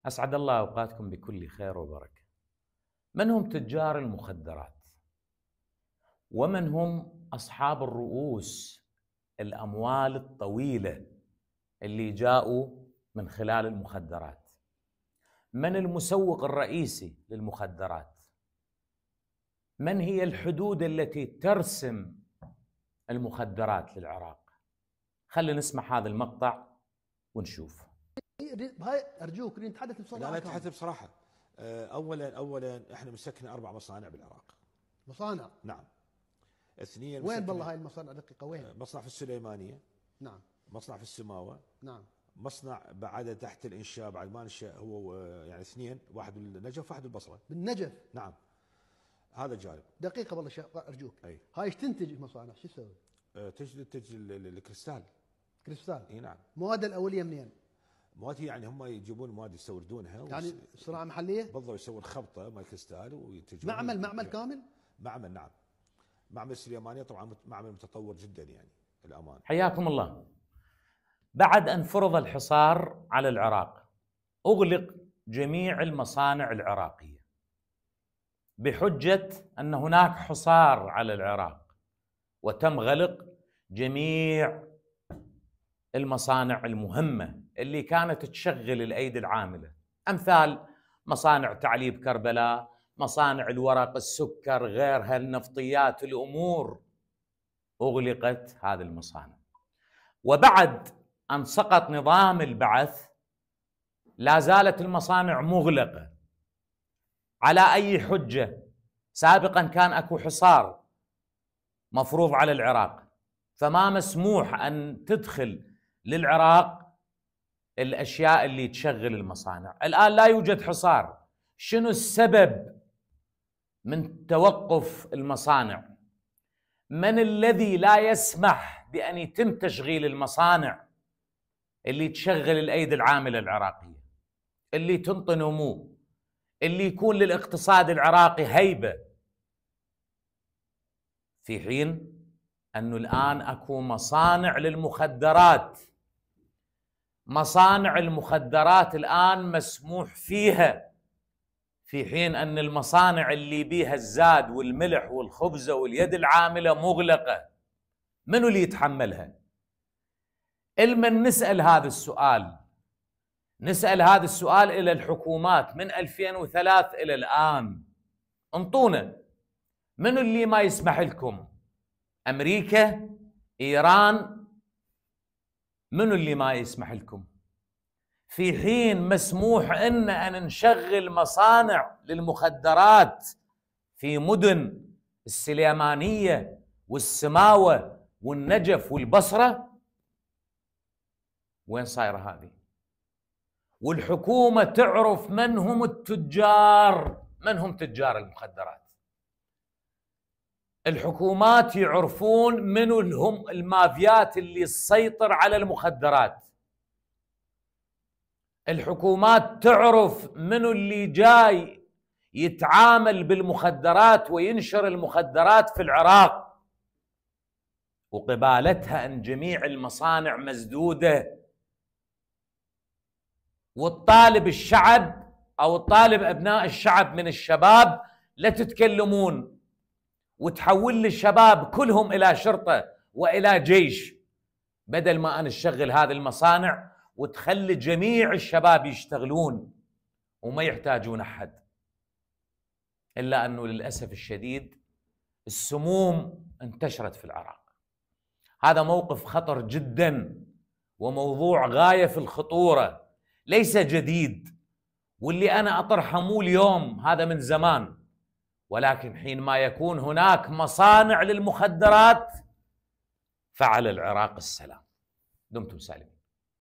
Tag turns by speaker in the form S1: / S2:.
S1: أسعد الله أوقاتكم بكل خير وبركة. من هم تجار المخدرات؟ ومن هم أصحاب الرؤوس الأموال الطويلة اللي جاءوا من خلال المخدرات؟ من المسوق الرئيسي للمخدرات؟ من هي الحدود التي ترسم المخدرات للعراق؟ خلينا نسمع هذا المقطع ونشوف.
S2: هاي ارجوك نتحدث بصراحه.
S3: لا نتحدث بصراحه. اولا احنا مسكنا 4 مصانع بالعراق.
S2: مصانع؟
S3: نعم. اثنين
S2: وين بالله هاي المصانع دقيقه وين؟
S3: مصنع في السليمانيه.
S2: نعم.
S3: مصنع في السماوه.
S2: نعم.
S3: مصنع بعد تحت الانشاء بعد ما انشا هو يعني اثنين، واحد بالنجف واحد بالبصره.
S2: بالنجف؟
S3: نعم. هذا جانب.
S2: دقيقه بالله ارجوك.
S3: اي
S2: هاي ايش تنتج المصانع؟ شو تسوي؟
S3: تنتج الكريستال.
S2: كريستال؟
S3: اي نعم.
S2: مواد الاوليه منين؟
S3: مواد يعني هم يجيبون مواد يستوردونها
S2: يعني صناعه محليه؟
S3: بالضبط، يسوون خبطه مال كريستال وينتجون.
S2: معمل كامل؟
S3: معمل نعم. معمل السليمانيه طبعا معمل متطور جدا يعني الامان.
S1: حياكم الله. بعد أن فرض الحصار على العراق أغلق جميع المصانع العراقية بحجة أن هناك حصار على العراق، وتم غلق جميع المصانع المهمة اللي كانت تشغل الأيدي العاملة، أمثال مصانع تعليب كربلاء، مصانع الورق، السكر، غيرها، النفطيات، الأمور. أغلقت هذه المصانع. وبعد أن سقط نظام البعث لا زالت المصانع مغلقة. على أي حجة؟ سابقا كان أكو حصار مفروض على العراق، فما مسموح أن تدخل للعراق الأشياء اللي تشغل المصانع. الآن لا يوجد حصار. شنو السبب من توقف المصانع؟ من الذي لا يسمح بأن يتم تشغيل المصانع اللي تشغل الأيدي العاملة العراقية، اللي تنطي نمو، اللي يكون للاقتصاد العراقي هيبة، في حين أنه الآن أكو مصانع للمخدرات؟ مصانع المخدرات الآن مسموح فيها، في حين أن المصانع اللي بيها الزاد والملح والخبزة واليد العاملة مغلقة. منو اللي يتحملها؟ المن نسأل هذا السؤال؟ نسأل هذا السؤال إلى الحكومات من 2003 إلى الآن. انطونا منو اللي ما يسمح لكم؟ أمريكا؟ إيران؟ منو اللي ما يسمح لكم؟ في حين مسموح أن نشغل مصانع للمخدرات في مدن السليمانية والسماوة والنجف والبصرة. وين صايرة هذه؟ والحكومة تعرف من هم التجار، من هم تجار المخدرات. الحكومات يعرفون منو هم المافيات اللي تسيطر على المخدرات. الحكومات تعرف منو اللي جاي يتعامل بالمخدرات وينشر المخدرات في العراق، وقبالتها أن جميع المصانع مسدودة. والطالب الشعب أو الطالب أبناء الشعب من الشباب لا تتكلمون وتحول الشباب كلهم إلى شرطة وإلى جيش، بدل ما أن نشغل هذه المصانع وتخلي جميع الشباب يشتغلون وما يحتاجون أحد. إلا أنه للأسف الشديد السموم انتشرت في العراق. هذا موقف خطر جدا وموضوع غاية في الخطورة، ليس جديد، واللي أنا أطرحه مو اليوم، هذا من زمان. ولكن حينما يكون هناك مصانع للمخدرات فعلى العراق السلام. دمتم سالمين.